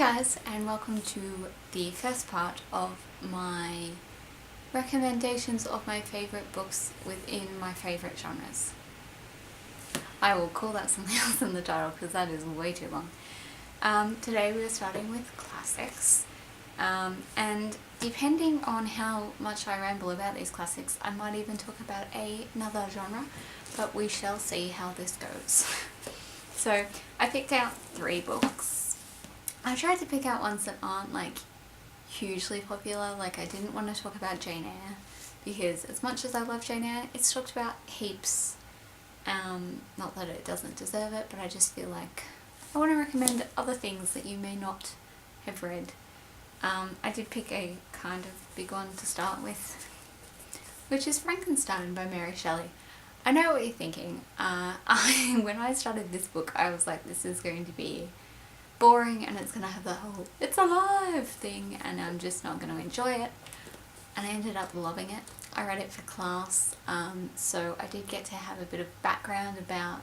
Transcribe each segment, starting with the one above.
guys, and welcome to the first part of my recommendations of my favourite books within my favourite genres. I will call that something else in the title because that is way too long. Today we're starting with classics, and depending on how much I ramble about these classics, I might even talk about another genre, but we shall see how this goes. So I picked out 3 books. I tried to pick out ones that aren't like hugely popular. Like, I didn't want to talk about Jane Eyre because as much as I love Jane Eyre, it's talked about heaps. Not that it doesn't deserve it, but I just feel like I want to recommend other things that you may not have read. I did pick a kind of big one to start with, which is Frankenstein by Mary Shelley. I know what you're thinking. When I started this book, I was like, this is going to be boring and it's gonna have the whole "it's alive" thing and I'm just not gonna enjoy it, and I ended up loving it. I read it for class, so I did get to have a bit of background about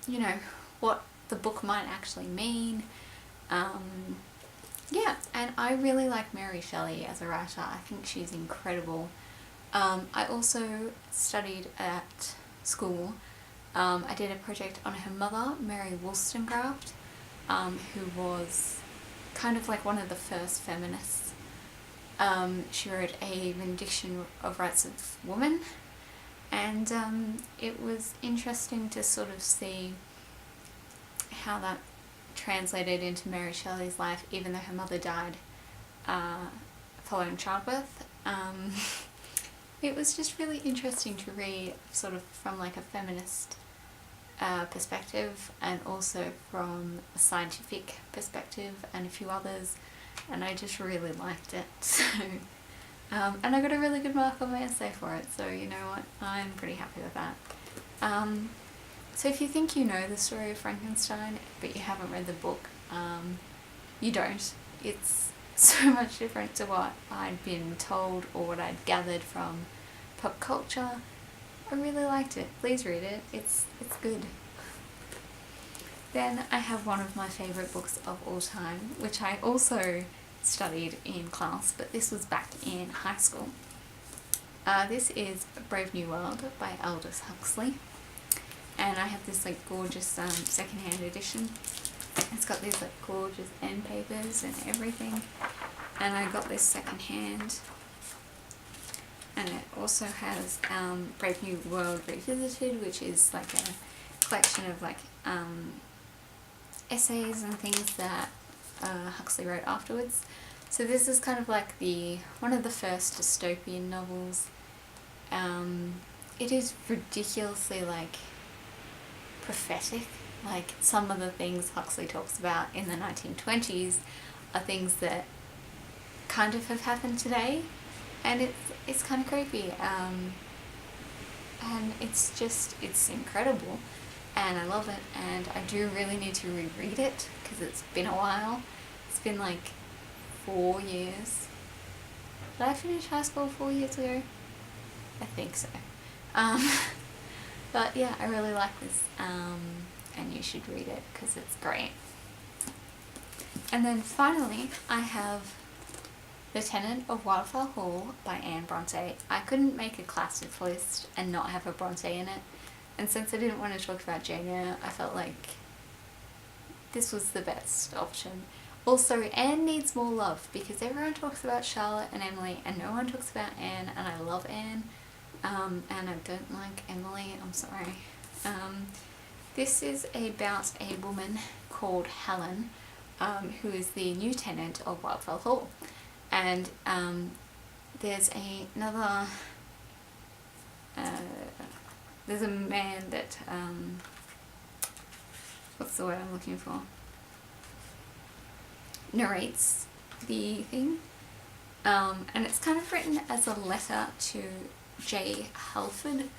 you know, what the book might actually mean. Yeah, and I really like Mary Shelley as a writer. I think she's incredible. I also studied at school. I did a project on her mother, Mary Wollstonecraft, who was kind of like one of the first feminists. She wrote a rendition of Rights of Woman, and it was interesting to sort of see how that translated into Mary Shelley's life, even though her mother died following childbirth. It was just really interesting to read sort of from like a feminist perspective, and also from a scientific perspective and a few others, and I just really liked it. So, and I got a really good mark on my essay for it, so you know what, I'm pretty happy with that. So if you think you know the story of Frankenstein but you haven't read the book, you don't. It's so much different to what I'd been told or what I'd gathered from pop culture. I really liked it. Please read it. It's good. Then I have one of my favourite books of all time, which I also studied in class, but this was back in high school. This is Brave New World by Aldous Huxley, and I have this like gorgeous secondhand edition. It's got these like gorgeous end papers and everything, and I got this secondhand. And it also has Brave New World Revisited, which is like a collection of like essays and things that Huxley wrote afterwards. So this is kind of like one of the first dystopian novels. It is ridiculously like prophetic. Like, some of the things Huxley talks about in the 1920s are things that kind of have happened today, and it's kind of creepy, and it's incredible, and I love it, and I do really need to reread it because it's been a while. It's been like 4 years. Did I finish high school 4 years ago? I think so. But yeah, I really like this, and you should read it because it's great. And then finally I have The Tenant of Wildflower Hall by Anne Bronte. I couldn't make a classic list and not have a Bronte in it, and since I didn't want to talk about Jane Eyre, I felt like this was the best option. Also, Anne needs more love because everyone talks about Charlotte and Emily and no one talks about Anne, and I love Anne, and I don't like Emily, I'm sorry. This is about a woman called Helen, who is the new tenant of Wildfell Hall. And there's another, there's a man that, what's the word I'm looking for, narrates the thing, and it's kind of written as a letter to J. Halford,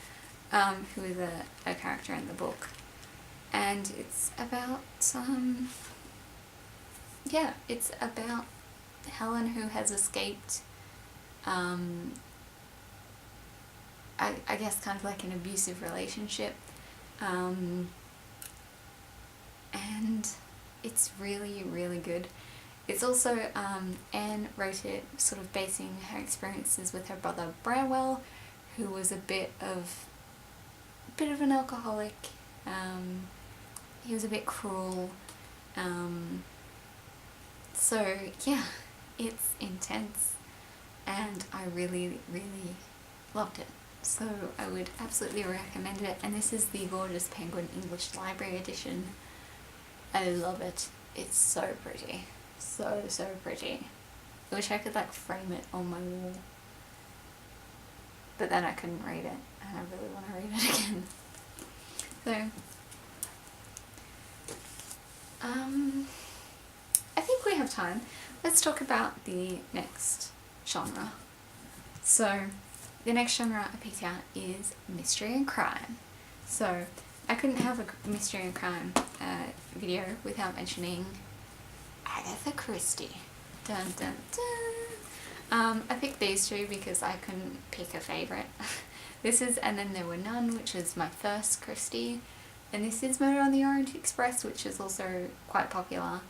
who is a character in the book, and it's about, yeah, it's about Helen, who has escaped, I guess kind of like an abusive relationship, and it's really, really good. It's also, Anne wrote it sort of basing her experiences with her brother Branwell, who was a bit of an alcoholic. He was a bit cruel. So yeah, it's intense, and I really, really loved it. So I would absolutely recommend it, and this is the Gorgeous Penguin English Library Edition. I love it. It's so pretty. So, so pretty. I wish I could like frame it on my wall. But then I couldn't read it, and I really want to read it again. So, I think we have time. Let's talk about the next genre. So, the next genre I picked out is mystery and crime. So, I couldn't have a mystery and crime video without mentioning Agatha Christie. Dun dun dun. I picked these two because I couldn't pick a favourite. This is And Then There Were None, which is my first Christie, and this is Murder on the Orient Express, which is also quite popular.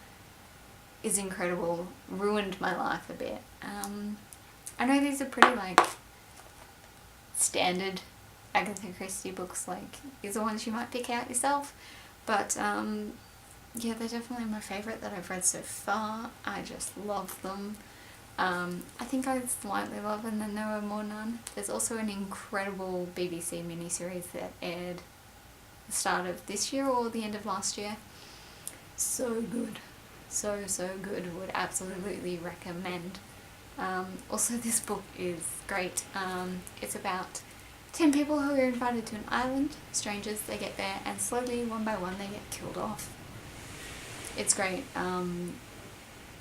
Is incredible. Ruined my life a bit. I know these are pretty like standard Agatha Christie books, like these are ones you might pick out yourself, but yeah, they're definitely my favourite that I've read so far. I just love them. I think I slightly love And Then There Were More None. There's also an incredible BBC miniseries that aired the start of this year or the end of last year. So good. So, so good. Would absolutely recommend. Also, this book is great. It's about 10 people who are invited to an island, strangers. They get there and slowly, one by one, they get killed off. It's great.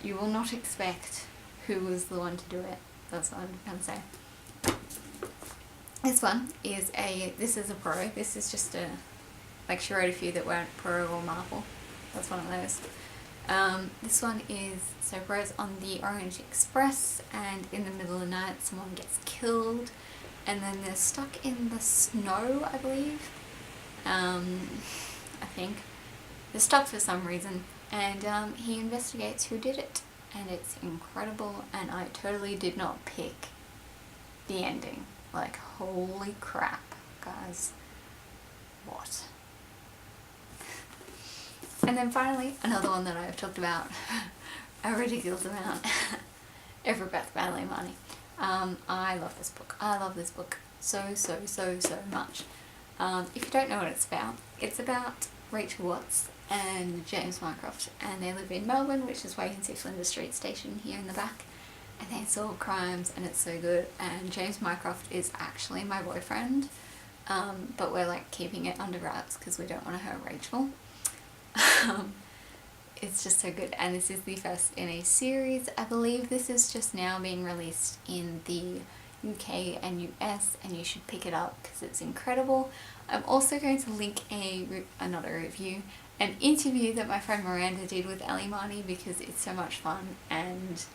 You will not expect who was the one to do it. That's what I'm going to say. This one is this is a pro. This is just like she wrote a few that weren't pro or Marvel. That's one of those. This one is, so Rose on the Orient Express, and in the middle of the night someone gets killed, and then they're stuck in the snow, I believe. I think. They're stuck for some reason, and he investigates who did it, and it's incredible, and I totally did not pick the ending. Like, holy crap, guys. What? And then finally, another one that I've talked about a ridiculous amount, Every Breath by Leimani. I love this book. I love this book so, so, so, so much. If you don't know what it's about Rachel Watts and James Mycroft, and they live in Melbourne, which is why you can see Flinders Street Station here in the back, and they solve crimes, and it's so good. And James Mycroft is actually my boyfriend, but we're like keeping it under wraps because we don't want to hurt Rachel. It's just so good, and this is the first in a series. I believe this is just now being released in the UK and US, and you should pick it up because it's incredible. I'm also going to link another review, an interview that my friend Miranda did with Leimani, because it's so much fun, and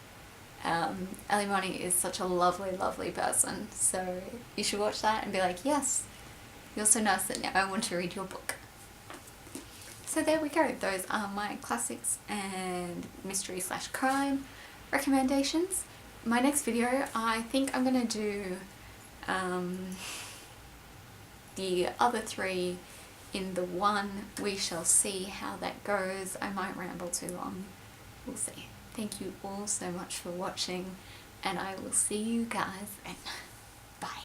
Leimani is such a lovely, lovely person, so you should watch that and be like, yes, you're so nice that now I want to read your book. So there we go, those are my classics and mystery/crime recommendations. My next video, I think I'm going to do the other three in the one. We shall see how that goes. I might ramble too long. We'll see. Thank you all so much for watching, and I will see you guys then.